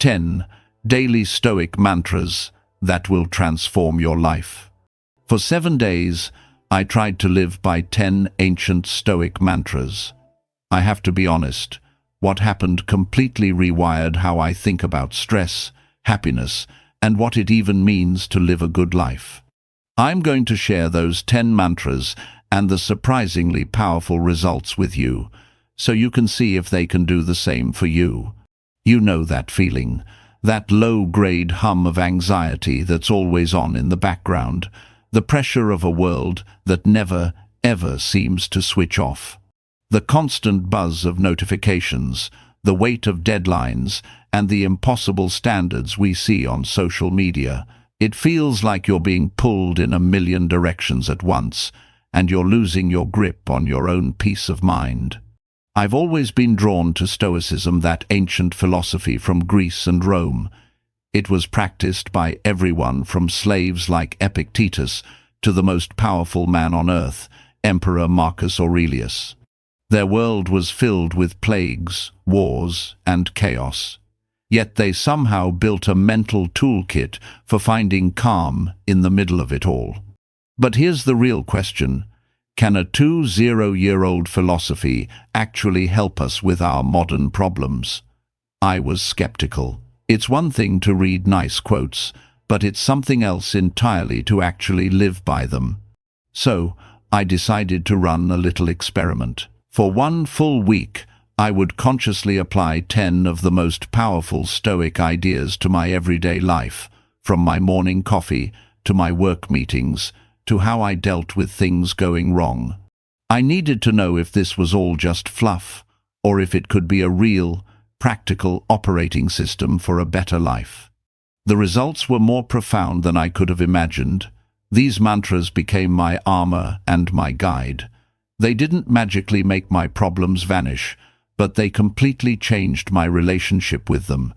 10 Daily Stoic Mantras that will transform your life. For 7 days, I tried to live by 10 ancient Stoic mantras. I have to be honest, what happened completely rewired how I think about stress, happiness, and what it even means to live a good life. I'm going to share those 10 mantras and the surprisingly powerful results with you, so you can see if they can do the same for you. You know that feeling, that low-grade hum of anxiety that's always on in the background, the pressure of a world that never, ever seems to switch off. The constant buzz of notifications, the weight of deadlines, and the impossible standards we see on social media. It feels like you're being pulled in a million directions at once, and you're losing your grip on your own peace of mind. I've always been drawn to Stoicism, that ancient philosophy from Greece and Rome. It was practiced by everyone from slaves like Epictetus to the most powerful man on earth, Emperor Marcus Aurelius. Their world was filled with plagues, wars, and chaos. Yet they somehow built a mental toolkit for finding calm in the middle of it all. But here's the real question. Can a 20-year-old philosophy actually help us with our modern problems? I was skeptical. It's one thing to read nice quotes, but it's something else entirely to actually live by them. So, I decided to run a little experiment. For 1 full week, I would consciously apply 10 of the most powerful Stoic ideas to my everyday life, from my morning coffee to my work meetings, to how I dealt with things going wrong. I needed to know if this was all just fluff, or if it could be a real, practical operating system for a better life. The results were more profound than I could have imagined. These mantras became my armor and my guide. They didn't magically make my problems vanish, but they completely changed my relationship with them.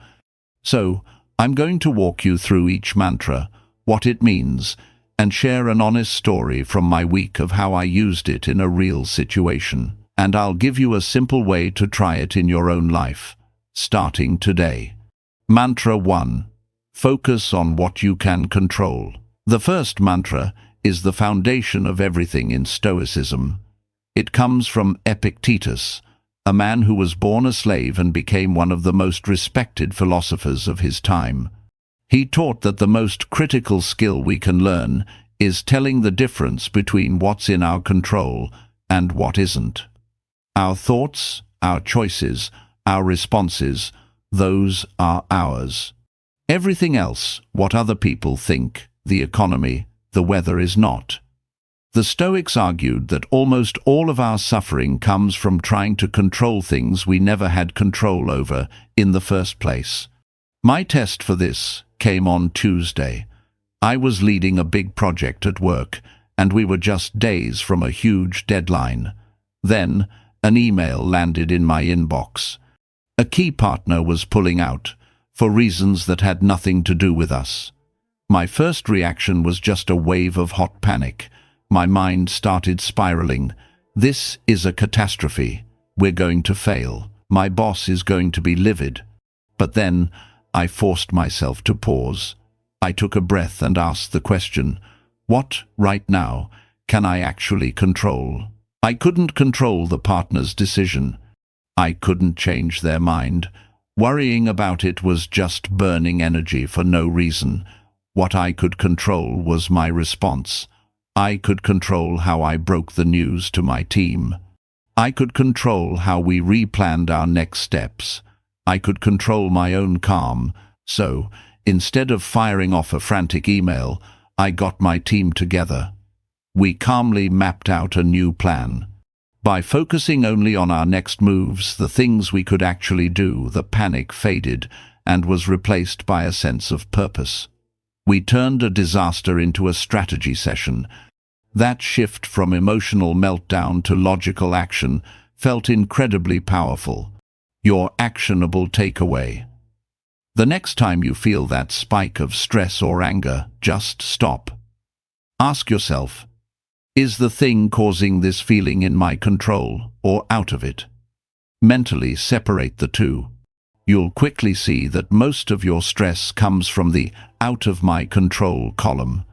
So, I'm going to walk you through each mantra, what it means, and share an honest story from my week of how I used it in a real situation. And I'll give you a simple way to try it in your own life, starting today. Mantra 1. Focus on what you can control. The first mantra is the foundation of everything in Stoicism. It comes from Epictetus, a man who was born a slave and became one of the most respected philosophers of his time. He taught that the most critical skill we can learn is telling the difference between what's in our control and what isn't. Our thoughts, our choices, our responses, those are ours. Everything else, what other people think, the economy, the weather, is not. The Stoics argued that almost all of our suffering comes from trying to control things we never had control over in the first place. My test for this came on Tuesday. I was leading a big project at work, and we were just days from a huge deadline. Then, an email landed in my inbox. A key partner was pulling out, for reasons that had nothing to do with us. My first reaction was just a wave of hot panic. My mind started spiraling. This is a catastrophe. We're going to fail. My boss is going to be livid. But then, I forced myself to pause. I took a breath and asked the question, what, right now, can I actually control? I couldn't control the partner's decision. I couldn't change their mind. Worrying about it was just burning energy for no reason. What I could control was my response. I could control how I broke the news to my team. I could control how we replanned our next steps. I could control my own calm. So, instead of firing off a frantic email, I got my team together. We calmly mapped out a new plan. By focusing only on our next moves, the things we could actually do, the panic faded and was replaced by a sense of purpose. We turned a disaster into a strategy session. That shift from emotional meltdown to logical action felt incredibly powerful. Your actionable takeaway. The next time you feel that spike of stress or anger, just stop. Ask yourself, is the thing causing this feeling in my control or out of it? Mentally separate the two. you'll quickly see that most of your stress comes from the out of my control column.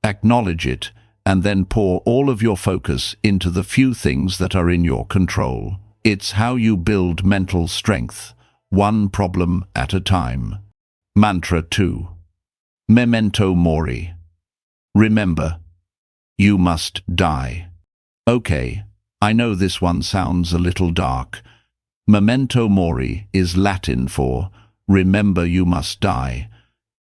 Acknowledge it, and then pour all of your focus into the few things that are in your control. It's how you build mental strength, one problem at a time. Mantra 2. Memento mori. Remember, you must die. Okay, I know this one sounds a little dark. Memento mori is Latin for remember you must die.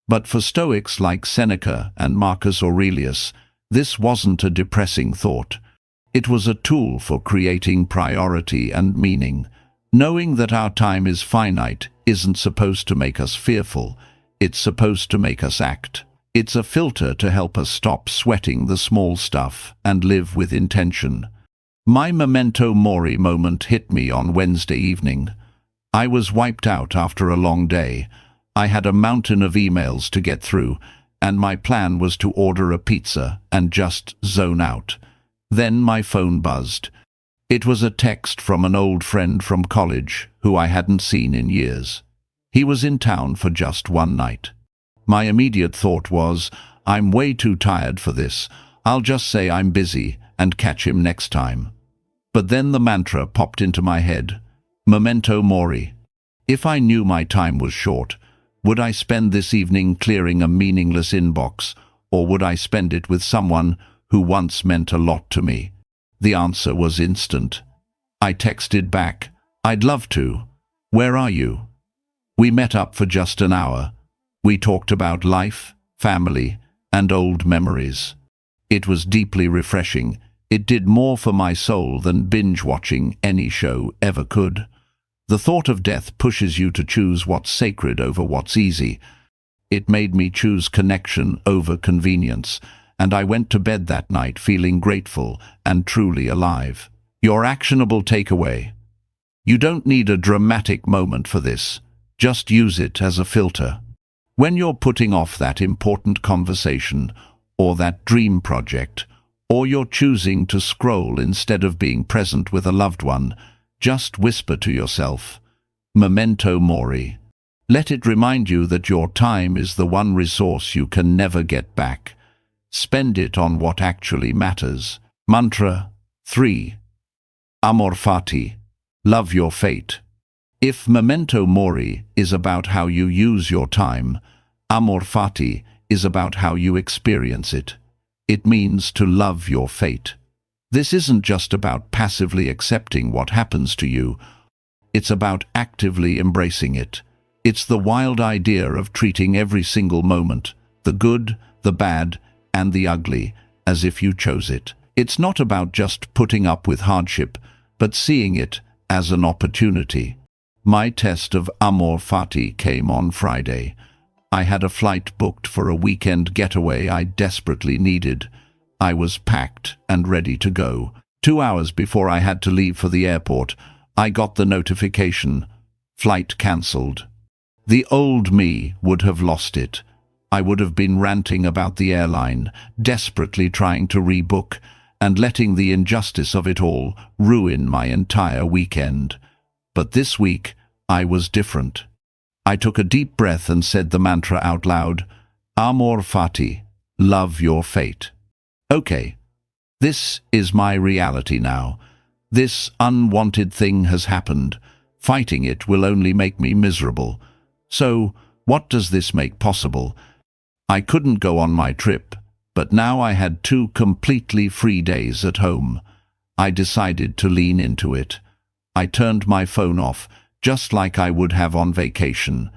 But for Stoics like Seneca and Marcus Aurelius, this wasn't a depressing thought. It was a tool for creating priority and meaning. Knowing that our time is finite isn't supposed to make us fearful. It's supposed to make us act. It's a filter to help us stop sweating the small stuff and live with intention. My memento mori moment hit me on Wednesday evening. I was wiped out after a long day. I had a mountain of emails to get through, and my plan was to order a pizza and just zone out. Then my phone buzzed. It was a text from an old friend from college who I hadn't seen in years. He was in town for just one night. My immediate thought was, I'm way too tired for this. I'll just say I'm busy and catch him next time. But then the mantra popped into my head. Memento mori. If I knew my time was short, would I spend this evening clearing a meaningless inbox, or would I spend it with someone who once meant a lot to me? The answer was instant. I texted back, I'd love to. Where are you? We met up for just an hour. We talked about life, family, and old memories. It was deeply refreshing. It did more for my soul than binge-watching any show ever could. The thought of death pushes you to choose what's sacred over what's easy. It made me choose connection over convenience, and I went to bed that night feeling grateful and truly alive. Your actionable takeaway. You don't need a dramatic moment for this. Just use it as a filter. When you're putting off that important conversation, or that dream project, or you're choosing to scroll instead of being present with a loved one, just whisper to yourself, memento mori. Let it remind you that your time is the one resource you can never get back. Spend it on what actually matters. Mantra 3. Amor fati. Love your fate. If memento mori is about how you use your time, amor fati is about how you experience it. It means to love your fate. This isn't just about passively accepting what happens to you. It's about actively embracing it. It's the wild idea of treating every single moment, the good, the bad, and the ugly, as if you chose it. It's not about just putting up with hardship, but seeing it as an opportunity. My test of amor fati came on Friday. I had a flight booked for a weekend getaway I desperately needed. I was packed and ready to go. 2 hours before I had to leave for the airport, I got the notification, flight cancelled. The old me would have lost it. I would have been ranting about the airline, desperately trying to rebook, and letting the injustice of it all ruin my entire weekend. But this week, I was different. I took a deep breath and said the mantra out loud, Amor fati, love your fate. Okay, this is my reality now. This unwanted thing has happened. Fighting it will only make me miserable. So, what does this make possible? I couldn't go on my trip, but now I had 2 completely free days at home. I decided to lean into it. I turned my phone off, just like I would have on vacation.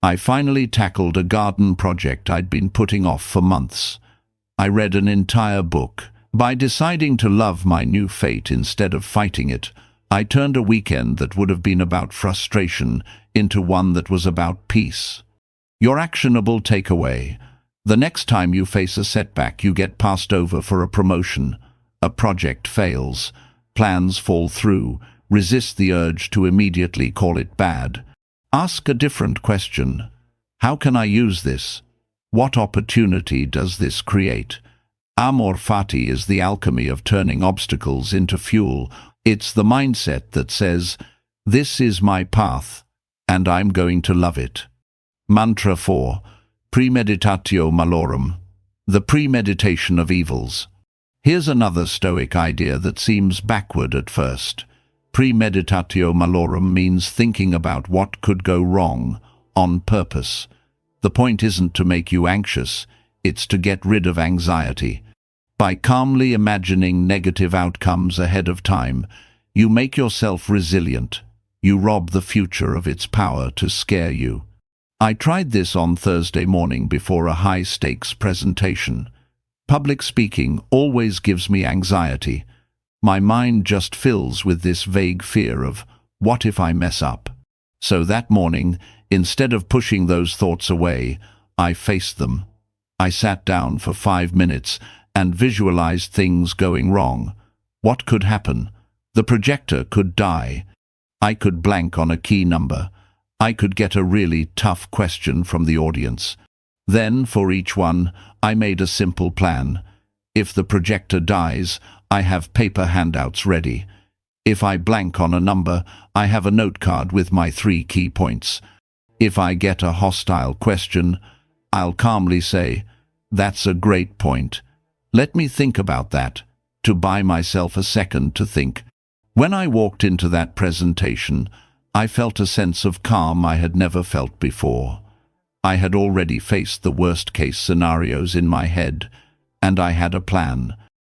I finally tackled a garden project I'd been putting off for months. I read an entire book. By deciding to love my new fate instead of fighting it, I turned a weekend that would have been about frustration into one that was about peace. Your actionable takeaway. The next time you face a setback, you get passed over for a promotion, a project fails, plans fall through, resist the urge to immediately call it bad. Ask a different question. How can I use this? What opportunity does this create? Amor fati is the alchemy of turning obstacles into fuel. It's the mindset that says, this is my path, and I'm going to love it. Mantra 4. Premeditatio malorum. The premeditation of evils. Here's another Stoic idea that seems backward at first. Premeditatio malorum means thinking about what could go wrong on purpose. The point isn't to make you anxious, it's to get rid of anxiety. By calmly imagining negative outcomes ahead of time, you make yourself resilient. You rob the future of its power to scare you. I tried this on Thursday morning before a high-stakes presentation. Public speaking always gives me anxiety. My mind just fills with this vague fear of, what if I mess up? So that morning, instead of pushing those thoughts away, I faced them. I sat down for 5 minutes and visualized things going wrong. What could happen? The projector could die. I could blank on a key number. I could get a really tough question from the audience. Then, for each one, I made a simple plan. If the projector dies, I have paper handouts ready. If I blank on a number, I have a note card with my 3 key points. If I get a hostile question, I'll calmly say, "That's a great point. Let me think about that," to buy myself a second to think. When I walked into that presentation, I felt a sense of calm I had never felt before. I had already faced the worst-case scenarios in my head, and I had a plan.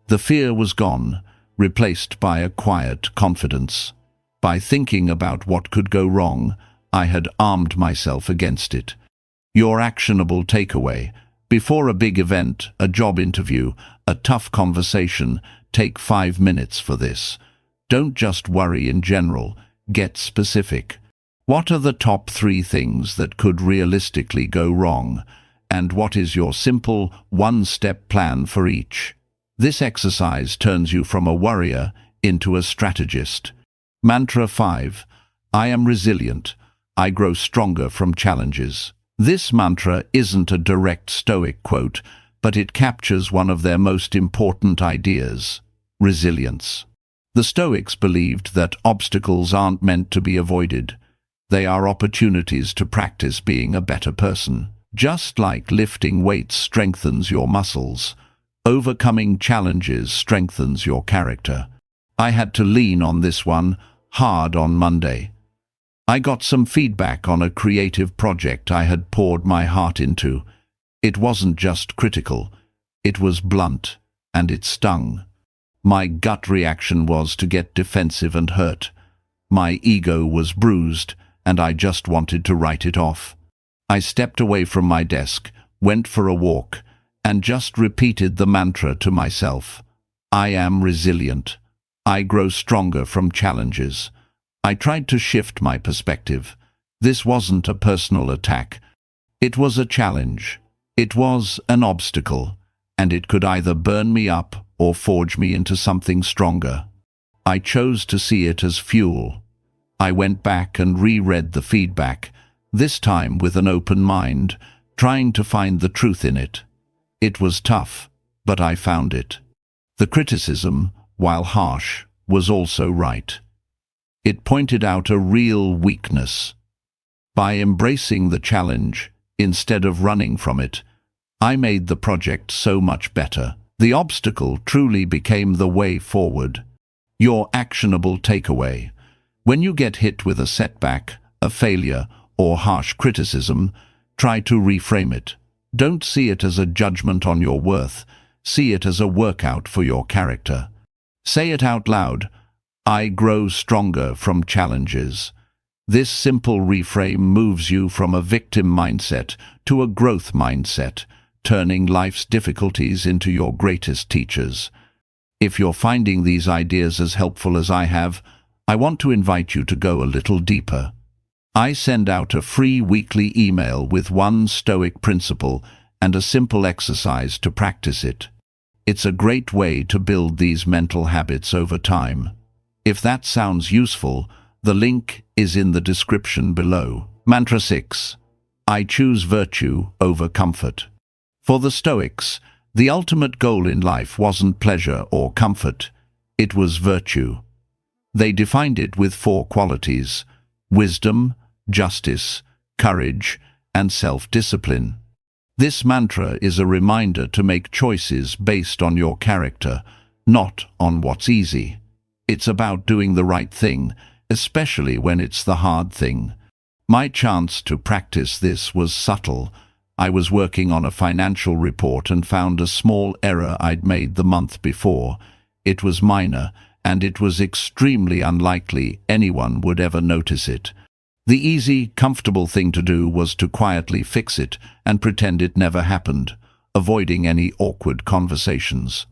The fear was gone, replaced by a quiet confidence. By thinking about what could go wrong, I had armed myself against it. Your actionable takeaway: before a big event, a job interview, a tough conversation, take 5 minutes for this. Don't just worry in general, get specific. What are the top 3 things that could realistically go wrong? And what is your simple, one-step plan for each? This exercise turns you from a worrier into a strategist. Mantra 5. I am resilient. I grow stronger from challenges. This mantra isn't a direct Stoic quote, but it captures one of their most important ideas: resilience. The Stoics believed that obstacles aren't meant to be avoided. They are opportunities to practice being a better person. Just like lifting weights strengthens your muscles, overcoming challenges strengthens your character. I had to lean on this one hard on Monday. I got some feedback on a creative project I had poured my heart into. It wasn't just critical, it was blunt, and it stung. My gut reaction was to get defensive and hurt. My ego was bruised, and I just wanted to write it off. I stepped away from my desk, went for a walk, and just repeated the mantra to myself. I am resilient. I grow stronger from challenges. I tried to shift my perspective. This wasn't a personal attack. It was a challenge. It was an obstacle, and it could either burn me up or forge me into something stronger. I chose to see it as fuel. I went back and reread the feedback, this time with an open mind, trying to find the truth in it. It was tough, but I found it. The criticism, while harsh, was also right. It pointed out a real weakness. By embracing the challenge, instead of running from it, I made the project so much better. The obstacle truly became the way forward. Your actionable takeaway: when you get hit with a setback, a failure, or harsh criticism, try to reframe it. Don't see it as a judgment on your worth. See it as a workout for your character. Say it out loud: I grow stronger from challenges. This simple reframe moves you from a victim mindset to a growth mindset, turning life's difficulties into your greatest teachers. If you're finding these ideas as helpful as I have, I want to invite you to go a little deeper. I send out a free weekly email with one Stoic principle and a simple exercise to practice it. It's a great way to build these mental habits over time. If that sounds useful, the link is in the description below. Mantra 6. I choose virtue over comfort. For the Stoics, the ultimate goal in life wasn't pleasure or comfort, it was virtue. They defined it with 4 qualities: wisdom, justice, courage, and self-discipline. This mantra is a reminder to make choices based on your character, not on what's easy. It's about doing the right thing, especially when it's the hard thing. My chance to practice this was subtle. I was working on a financial report and found a small error I'd made the month before. It was minor, and it was extremely unlikely anyone would ever notice it. The easy, comfortable thing to do was to quietly fix it and pretend it never happened, avoiding any awkward conversations.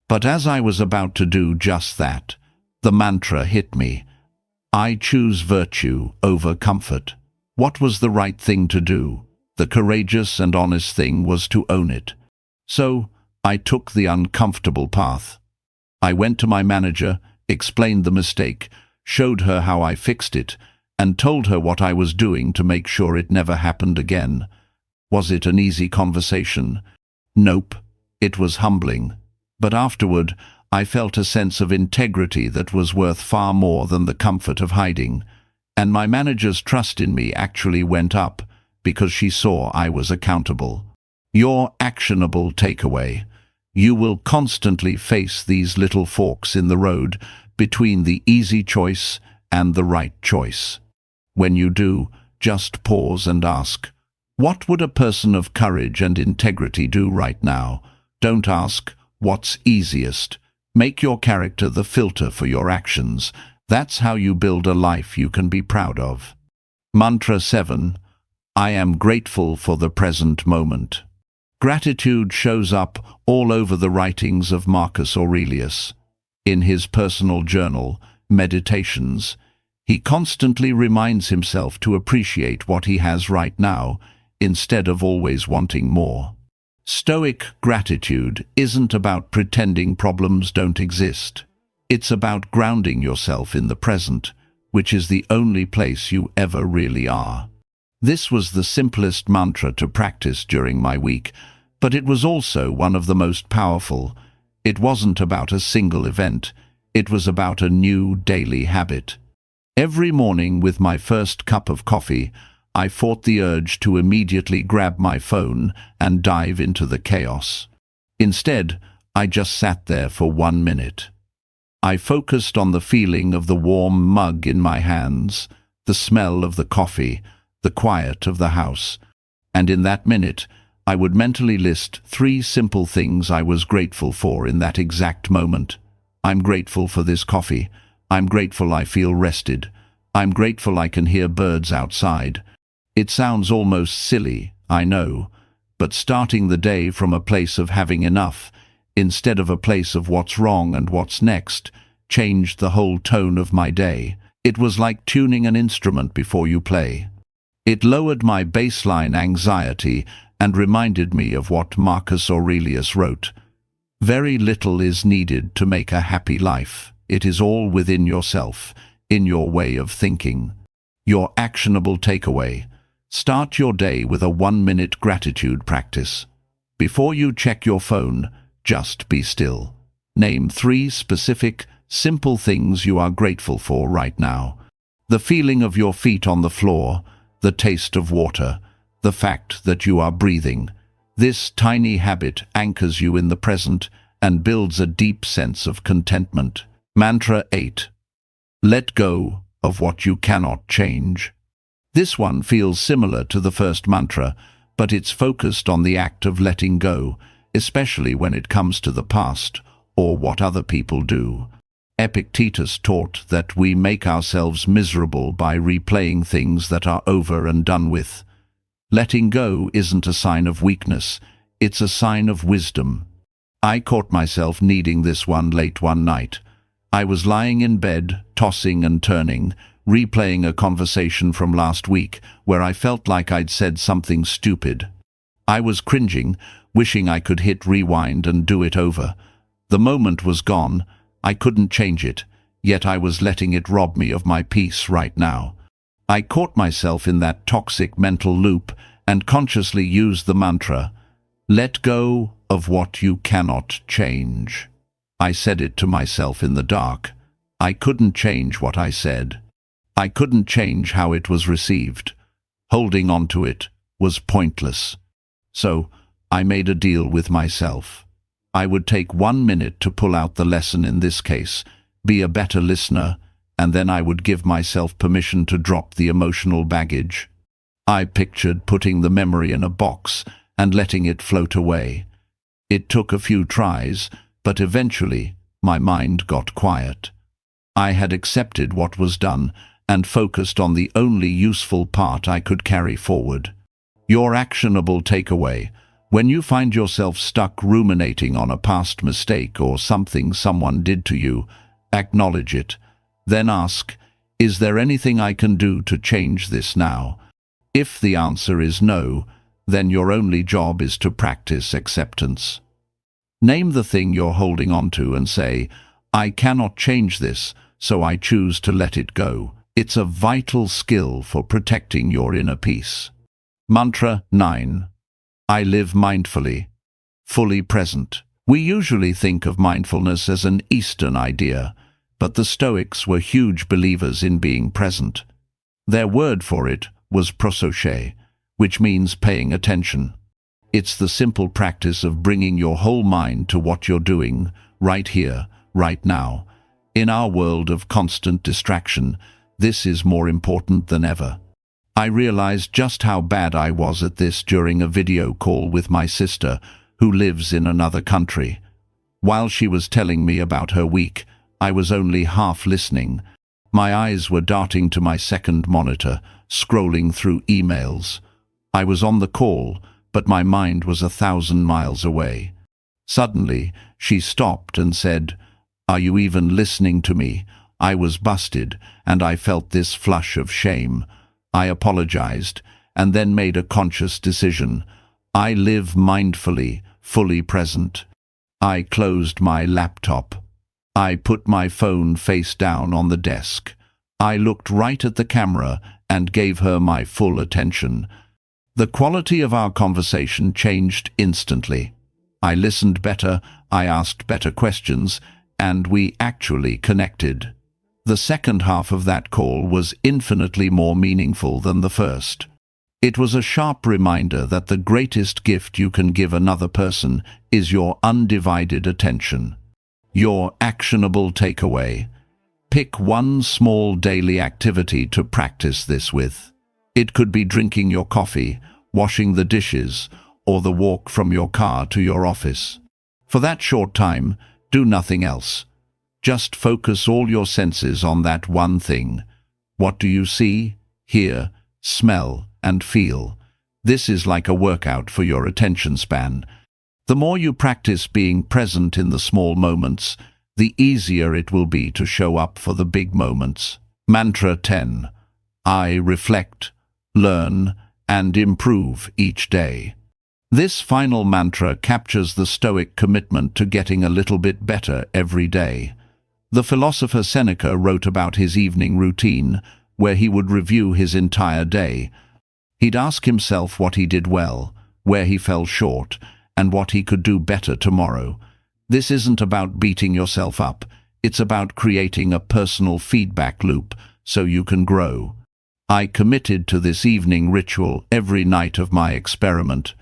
But as I was about to do just that, the mantra hit me. I choose virtue over comfort. What was the right thing to do? The courageous and honest thing was to own it. So, I took the uncomfortable path. I went to my manager, explained the mistake, showed her how I fixed it, and told her what I was doing to make sure it never happened again. Was it an easy conversation? Nope. It was humbling. But afterward, I felt a sense of integrity that was worth far more than the comfort of hiding. And my manager's trust in me actually went up because she saw I was accountable. Your actionable takeaway. You will constantly face these little forks in the road between the easy choice and the right choice. When you do, just pause and ask, what would a person of courage and integrity do right now? Don't ask, what's easiest? Make your character the filter for your actions. That's how you build a life you can be proud of. Mantra 7. I am grateful for the present moment. Gratitude shows up all over the writings of Marcus Aurelius. In his personal journal, Meditations, he constantly reminds himself to appreciate what he has right now, instead of always wanting more. Stoic gratitude isn't about pretending problems don't exist. It's about grounding yourself in the present, which is the only place you ever really are. This was the simplest mantra to practice during my week, but it was also one of the most powerful. It wasn't about a single event. It was about a new daily habit. Every morning with my first cup of coffee, I fought the urge to immediately grab my phone and dive into the chaos. Instead, I just sat there for 1 minute. I focused on the feeling of the warm mug in my hands, the smell of the coffee, the quiet of the house, and in that minute, I would mentally list 3 simple things I was grateful for in that exact moment. I'm grateful for this coffee. I'm grateful I feel rested. I'm grateful I can hear birds outside. It sounds almost silly, I know, but starting the day from a place of having enough, instead of a place of what's wrong and what's next, changed the whole tone of my day. It was like tuning an instrument before you play. It lowered my baseline anxiety and reminded me of what Marcus Aurelius wrote. Very little is needed to make a happy life. It is all within yourself, in your way of thinking. Your actionable takeaway. Start your day with a 1-minute gratitude practice. Before you check your phone, just be still. Name 3 specific, simple things you are grateful for right now. The feeling of your feet on the floor, the taste of water, the fact that you are breathing. This tiny habit anchors you in the present and builds a deep sense of contentment. Mantra 8. Let go of what you cannot change. This one feels similar to the first mantra, but it's focused on the act of letting go, especially when it comes to the past or what other people do. Epictetus taught that we make ourselves miserable by replaying things that are over and done with. Letting go isn't a sign of weakness, it's a sign of wisdom. I caught myself needing this one late one night. I was lying in bed, tossing and turning, replaying a conversation from last week where I felt like I'd said something stupid. I was cringing, wishing I could hit rewind and do it over. The moment was gone. I couldn't change it, yet I was letting it rob me of my peace right now. I caught myself in that toxic mental loop and consciously used the mantra, let go of what you cannot change. I said it to myself in the dark. I couldn't change what I said. I couldn't change how it was received. Holding on to it was pointless. So I made a deal with myself. I would take 1 minute to pull out the lesson in this case, be a better listener, and then I would give myself permission to drop the emotional baggage. I pictured putting the memory in a box and letting it float away. It took a few tries, but eventually my mind got quiet. I had accepted what was done and focused on the only useful part I could carry forward. Your actionable takeaway: when you find yourself stuck ruminating on a past mistake or something someone did to you, acknowledge it. Then ask, is there anything I can do to change this now? If the answer is no, then your only job is to practice acceptance. Name the thing you're holding on to and say, I cannot change this, so I choose to let it go. It's a vital skill for protecting your inner peace. Mantra 9. I live mindfully, fully present. We usually think of mindfulness as an Eastern idea, but the Stoics were huge believers in being present. Their word for it was prosoche, which means paying attention. It's the simple practice of bringing your whole mind to what you're doing, right here, right now. In our world of constant distraction, this is more important than ever. I realized just how bad I was at this during a video call with my sister, who lives in another country. While she was telling me about her week, I was only half listening. My eyes were darting to my second monitor, scrolling through emails. I was on the call, but my mind was 1,000 miles away. Suddenly, she stopped and said, "Are you even listening to me?" I was busted, and I felt this flush of shame. I apologized, and then made a conscious decision. I live mindfully, fully present. I closed my laptop. I put my phone face down on the desk. I looked right at the camera and gave her my full attention. The quality of our conversation changed instantly. I listened better, I asked better questions, and we actually connected. The second half of that call was infinitely more meaningful than the first. It was a sharp reminder that the greatest gift you can give another person is your undivided attention. Your actionable takeaway: pick one small daily activity to practice this with. It could be drinking your coffee, washing the dishes, or the walk from your car to your office. For that short time, do nothing else. Just focus all your senses on that one thing. What do you see, hear, smell, and feel? This is like a workout for your attention span. The more you practice being present in the small moments, the easier it will be to show up for the big moments. Mantra 10. I reflect, learn, and improve each day. This final mantra captures the Stoic commitment to getting a little bit better every day. The philosopher Seneca wrote about his evening routine, where he would review his entire day. He'd ask himself what he did well, where he fell short, and what he could do better tomorrow. This isn't about beating yourself up. It's about creating a personal feedback loop so you can grow. I committed to this evening ritual every night of my experiment.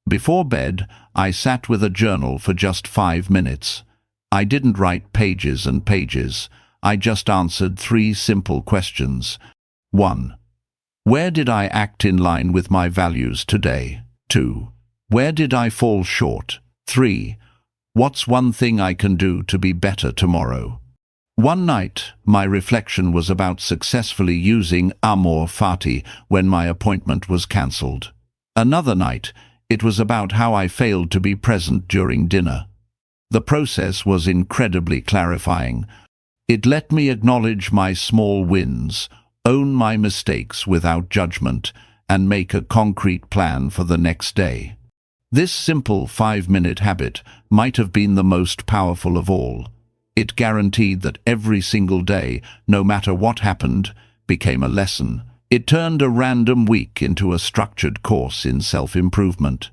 Before bed, I sat with a journal for just 5 minutes. I didn't write pages and pages. I just answered 3 simple questions. 1. Where did I act in line with my values today? 2. Where did I fall short? 3. What's one thing I can do to be better tomorrow? One night, my reflection was about successfully using amor fati when my appointment was cancelled. Another night, it was about how I failed to be present during dinner. The process was incredibly clarifying. It let me acknowledge my small wins, own my mistakes without judgment, and make a concrete plan for the next day. This simple 5-minute habit might have been the most powerful of all. It guaranteed that every single day, no matter what happened, became a lesson. It turned a random week into a structured course in self-improvement.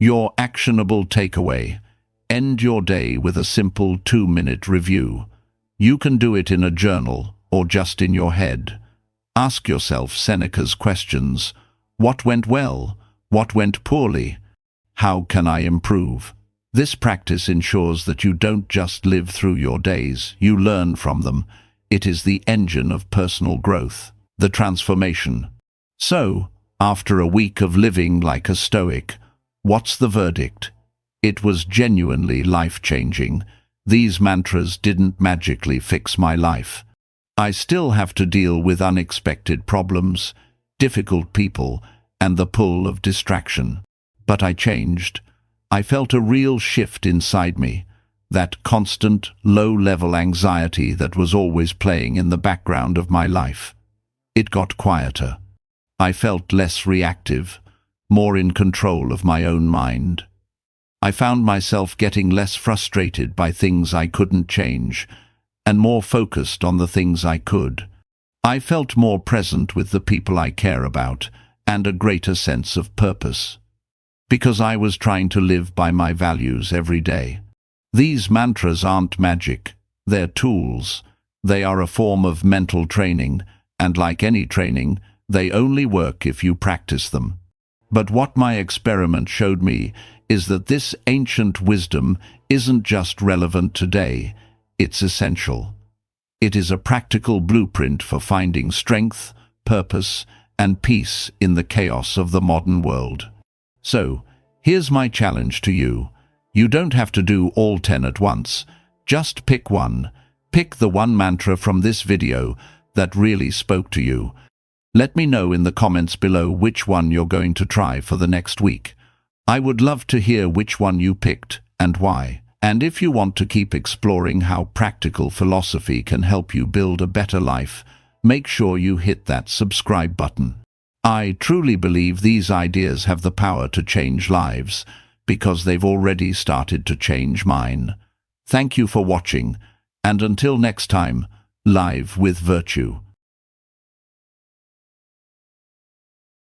Your actionable takeaway: end your day with a simple 2-minute review. You can do it in a journal or just in your head. Ask yourself Seneca's questions. What went well? What went poorly? How can I improve? This practice ensures that you don't just live through your days, you learn from them. It is the engine of personal growth, the transformation. So, after a week of living like a Stoic, what's the verdict? It was genuinely life-changing. These mantras didn't magically fix my life. I still have to deal with unexpected problems, difficult people, and the pull of distraction. But I changed. I felt a real shift inside me, that constant, low-level anxiety that was always playing in the background of my life. It got quieter. I felt less reactive, more in control of my own mind. I found myself getting less frustrated by things I couldn't change, and more focused on the things I could. I felt more present with the people I care about, and a greater sense of purpose. Because I was trying to live by my values every day. These mantras aren't magic, they're tools. They are a form of mental training, and like any training, they only work if you practice them. But what my experiment showed me is that this ancient wisdom isn't just relevant today, it's essential. It is a practical blueprint for finding strength, purpose, and peace in the chaos of the modern world. So, here's my challenge to you. You don't have to do all 10 at once. Just pick one. Pick the one mantra from this video that really spoke to you. Let me know in the comments below which one you're going to try for the next week. I would love to hear which one you picked and why. And if you want to keep exploring how practical philosophy can help you build a better life, make sure you hit that subscribe button. I truly believe these ideas have the power to change lives, because they've already started to change mine. Thank you for watching, and until next time, live with virtue.